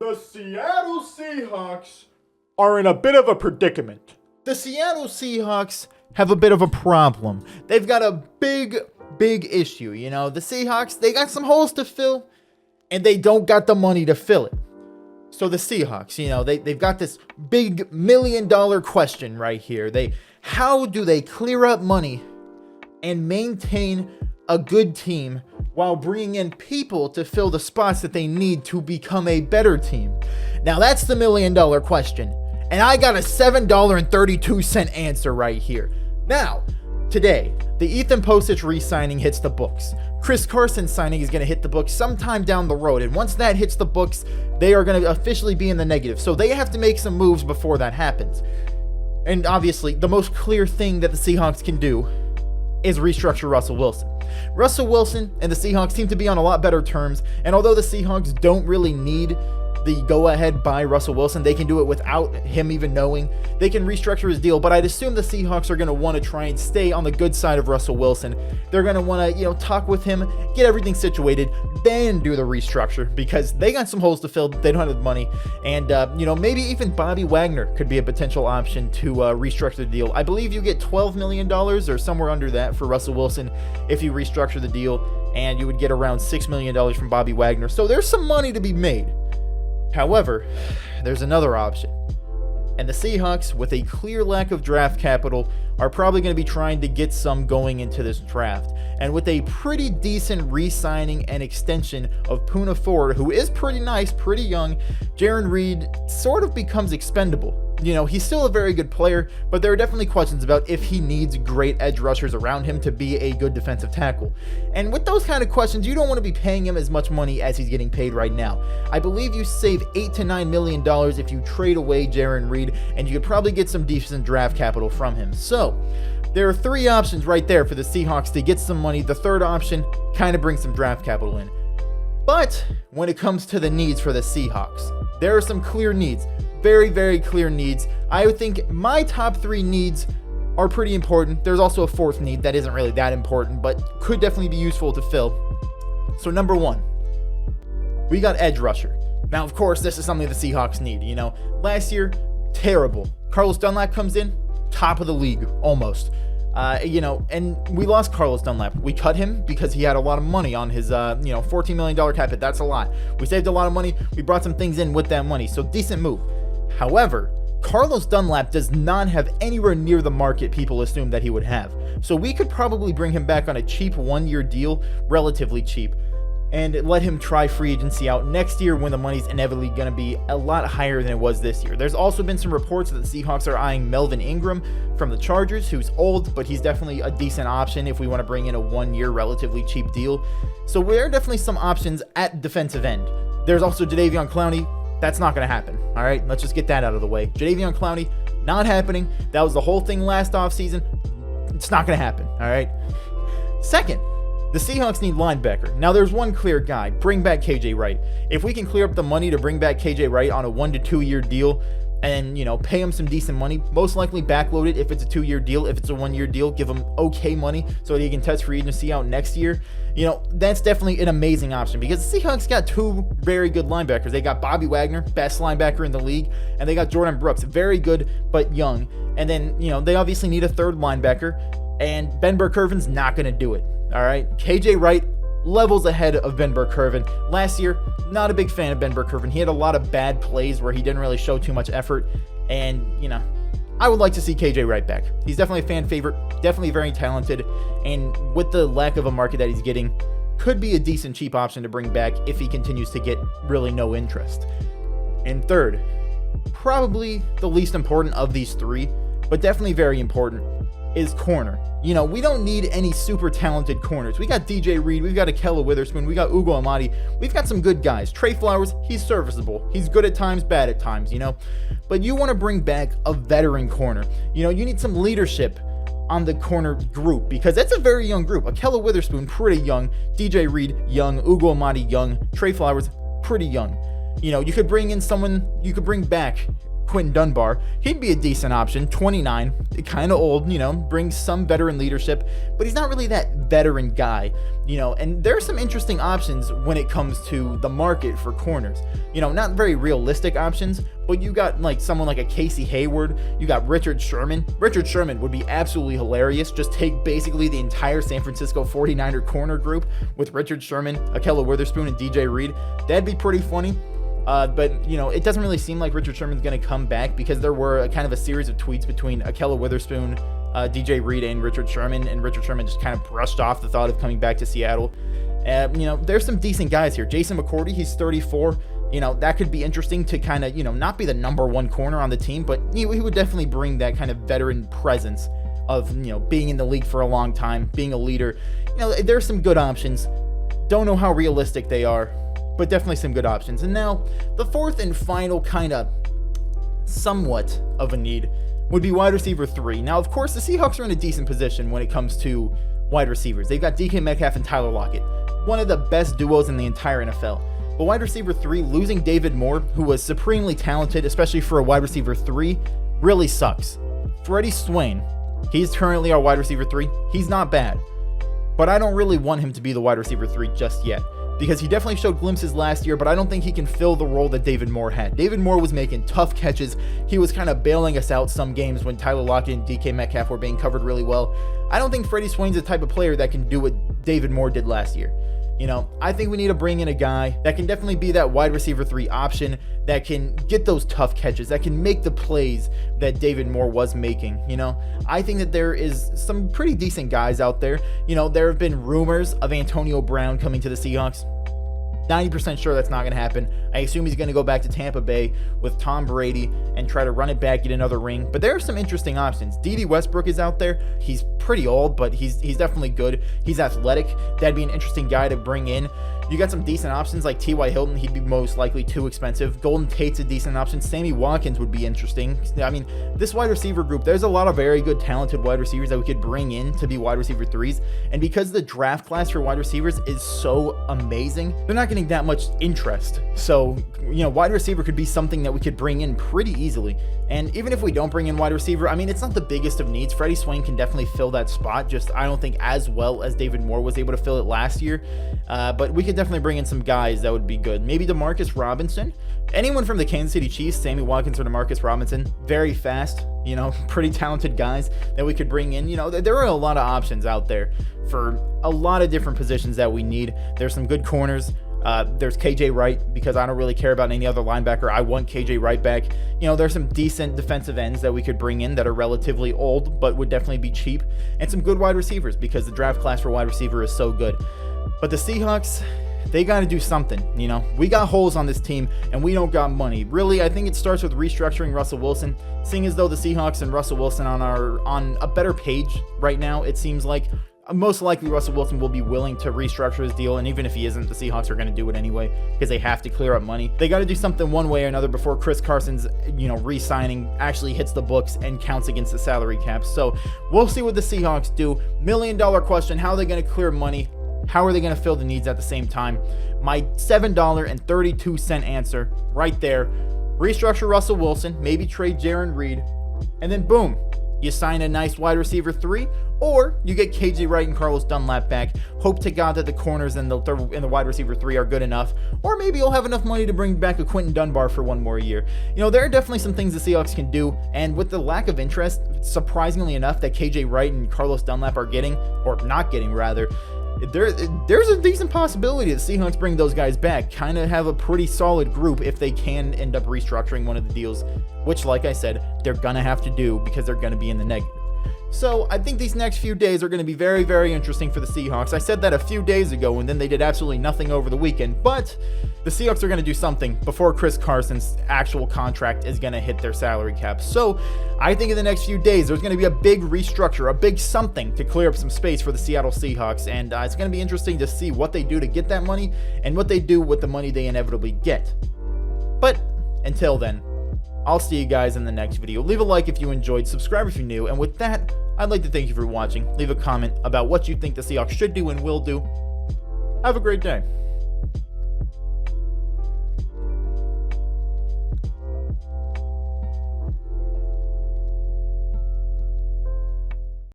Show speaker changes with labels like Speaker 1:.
Speaker 1: The Seattle Seahawks are in a bit of a predicament.
Speaker 2: The Seattle Seahawks have a bit of a problem. They've got a big issue. You know, the Seahawks, they got some holes to fill, and they don't got the money to fill it. So the Seahawks, you know, they've got this big $1 million question right here. How do they clear up money and maintain a good team while bringing in people to fill the spots that they need to become a better team? Now that's the $1 million question. And I got a $7.32 answer right here. Now, today, the Ethan Posich re-signing hits the books. Chris Carson signing is going to hit the books sometime down the road. And once that hits the books, they are going to officially be in the negative. So they have to make some moves before that happens. And obviously, the most clear thing that the Seahawks can do is restructure Russell Wilson. Russell Wilson and the Seahawks seem to be on a lot better terms. And although the Seahawks don't really need the go-ahead by Russell Wilson, they can do it without him even knowing. They can restructure his deal, but I'd assume the Seahawks are going to want to try and stay on the good side of Russell Wilson. They're going to want to, talk with him, get everything situated, then do the restructure, because they got some holes to fill. They don't have the money, and maybe even Bobby Wagner could be a potential option to restructure the deal. I believe you get $12 million or somewhere under that for Russell Wilson if you restructure the deal, and you would get around $6 million from Bobby Wagner. So there's some money to be made. However, there's another option. And the Seahawks, with a clear lack of draft capital, are probably going to be trying to get some going into this draft. And with a pretty decent re-signing and extension of Poona Ford, who is pretty nice, pretty young, Jarran Reed sort of becomes expendable. He's still a very good player, but there are definitely questions about if he needs great edge rushers around him to be a good defensive tackle. And with those kind of questions, you don't want to be paying him as much money as he's getting paid right now. I believe you save $8 to $9 million if you trade away Jarran Reed, and you could probably get some decent draft capital from him. So there are three options right there for the Seahawks to get some money. The third option kind of brings some draft capital in. But when it comes to the needs for the Seahawks, there are some clear needs. Very, very clear needs. I would think my top three needs are pretty important. There's also a fourth need that isn't really that important, but could definitely be useful to fill. So number one, we got edge rusher. Now, of course, this is something the Seahawks need. Last year, terrible. Carlos Dunlap comes in, top of the league, almost. And we lost Carlos Dunlap. We cut him because he had a lot of money on his, $14 million cap hit. That's a lot. We saved a lot of money. We brought some things in with that money. So decent move. However, Carlos Dunlap does not have anywhere near the market people assume that he would have. So we could probably bring him back on a cheap one-year deal, relatively cheap, and let him try free agency out next year when the money's inevitably going to be a lot higher than it was this year. There's also been some reports that the Seahawks are eyeing Melvin Ingram from the Chargers, who's old, but he's definitely a decent option if we want to bring in a one-year relatively cheap deal. So there are definitely some options at defensive end. There's also Jadeveon Clowney. That's not going to happen. All right, let's just get that out of the way. Jadeveon Clowney, not happening. That was the whole thing last offseason. It's not going to happen. All right. Second, the Seahawks need linebacker. Now, there's one clear guy. Bring back KJ Wright. If we can clear up the money to bring back KJ Wright on a 1 to 2 year deal and, pay him some decent money, most likely backload it if it's a 2-year deal. If it's a 1-year deal, give him okay money so that he can test free agency out next year. That's definitely an amazing option because the Seahawks got two very good linebackers. They got Bobby Wagner, best linebacker in the league, and they got Jordan Brooks, very good but young. And then, they obviously need a third linebacker, and Ben Burr-Kirven's not going to do it. All right, KJ Wright levels ahead of Ben Burr-Kirven. Last year, not a big fan of Ben Burr-Kirven. He had a lot of bad plays where he didn't really show too much effort, and I would like to see KJ Wright back. He's definitely a fan favorite, definitely very talented, and with the lack of a market that he's getting, could be a decent cheap option to bring back if he continues to get really no interest. And third, probably the least important of these three, but definitely very important, is corner. We don't need any super talented corners. We got DJ Reed, we've got Akella Witherspoon, we got Ugo Amadi, we've got some good guys. Trey Flowers, he's serviceable. He's good at times, bad at times, But you want to bring back a veteran corner. You need some leadership on the corner group because that's a very young group. Akella Witherspoon, pretty young. DJ Reed, young. Ugo Amadi, young. Trey Flowers, pretty young. You could bring in someone, you could bring back Quentin Dunbar. He'd be a decent option, 29, kind of old, brings some veteran leadership, but he's not really that veteran guy, and there are some interesting options when it comes to the market for corners. Not very realistic options, but you got like someone like a Casey Hayward, you got Richard Sherman. Richard Sherman would be absolutely hilarious. Just take basically the entire San Francisco 49er corner group with Richard Sherman, Ahkello Witherspoon, and DJ Reed. That'd be pretty funny. But it doesn't really seem like Richard Sherman's going to come back, because there were kind of a series of tweets between Ahkello Witherspoon, DJ Reed, and Richard Sherman just kind of brushed off the thought of coming back to Seattle. There's some decent guys here. Jason McCourty, he's 34. That could be interesting to kind of, not be the number one corner on the team, but he would definitely bring that kind of veteran presence of, being in the league for a long time, being a leader. There's some good options. Don't know how realistic they are, but definitely some good options. And now, the fourth and final kind of somewhat of a need would be wide receiver 3. Now, of course, the Seahawks are in a decent position when it comes to wide receivers. They've got DK Metcalf and Tyler Lockett, one of the best duos in the entire NFL. But wide receiver 3, losing David Moore, who was supremely talented, especially for a wide receiver 3, really sucks. Freddie Swain, he's currently our wide receiver 3. He's not bad, but I don't really want him to be the wide receiver 3 just yet, because he definitely showed glimpses last year, but I don't think he can fill the role that David Moore had. David Moore was making tough catches. He was kind of bailing us out some games when Tyler Lockett and DK Metcalf were being covered really well. I don't think Freddie Swain's the type of player that can do what David Moore did last year. I think we need to bring in a guy that can definitely be that wide receiver 3 option, that can get those tough catches, that can make the plays that David Moore was making. I think that there is some pretty decent guys out there. There have been rumors of Antonio Brown coming to the Seahawks. 90% sure that's not going to happen. I assume he's going to go back to Tampa Bay with Tom Brady and try to run it back, get another ring. But there are some interesting options. D.D. Westbrook is out there. He's pretty old, but he's definitely good. He's athletic. That'd be an interesting guy to bring in. You got some decent options like T.Y. Hilton. He'd be most likely too expensive. Golden Tate's a decent option. Sammy Watkins would be interesting. I mean, this wide receiver group, there's a lot of very good, talented wide receivers that we could bring in to be wide receiver 3s. And because the draft class for wide receivers is so amazing, they're not getting that much interest. So, wide receiver could be something that we could bring in pretty easily. And even if we don't bring in wide receiver, I mean, it's not the biggest of needs. Freddie Swain can definitely fill that spot. Just, I don't think as well as David Moore was able to fill it last year. But we could definitely bring in some guys that would be good. Maybe Demarcus Robinson. Anyone from the Kansas City Chiefs, Sammy Watkins or Demarcus Robinson, very fast, pretty talented guys that we could bring in. There are a lot of options out there for a lot of different positions that we need. There's some good corners. There's KJ Wright, because I don't really care about any other linebacker. I want KJ Wright back. There's some decent defensive ends that we could bring in that are relatively old, but would definitely be cheap. And some good wide receivers, because the draft class for wide receiver is so good. But the Seahawks, they got to do something. We got holes on this team and we don't got money. Really, I think it starts with restructuring Russell Wilson. Seeing as though the Seahawks and Russell Wilson on a better page right now, it seems like most likely Russell Wilson will be willing to restructure his deal. And even if he isn't, the Seahawks are going to do it anyway, because they have to clear up money. They got to do something one way or another before Chris Carson's, re-signing actually hits the books and counts against the salary cap. So we'll see what the Seahawks do. $1 million question: how are they going to clear money? How are they going to fill the needs at the same time? My $7.32 answer right there: restructure Russell Wilson, maybe trade Jaron Reed, and then boom, you sign a nice wide receiver 3, or you get KJ Wright and Carlos Dunlap back. Hope to God that the corners and the wide receiver 3 are good enough, or maybe you'll have enough money to bring back a Quentin Dunbar for one more year. There are definitely some things the Seahawks can do, and with the lack of interest, surprisingly enough, that KJ Wright and Carlos Dunlap are getting, or not getting rather, there's a decent possibility that Seahawks bring those guys back, kind of have a pretty solid group if they can end up restructuring one of the deals, which, like I said, they're going to have to do because they're going to be in the negative. So I think these next few days are going to be very, very interesting for the Seahawks. I said that a few days ago, and then they did absolutely nothing over the weekend, but the Seahawks are going to do something before Chris Carson's actual contract is going to hit their salary cap. So I think in the next few days, there's going to be a big restructure, a big something to clear up some space for the Seattle Seahawks, and it's going to be interesting to see what they do to get that money and what they do with the money they inevitably get. But until then, I'll see you guys in the next video. Leave a like if you enjoyed, subscribe if you're new, and with that, I'd like to thank you for watching. Leave a comment about what you think the Seahawks should do and will do. Have a great day.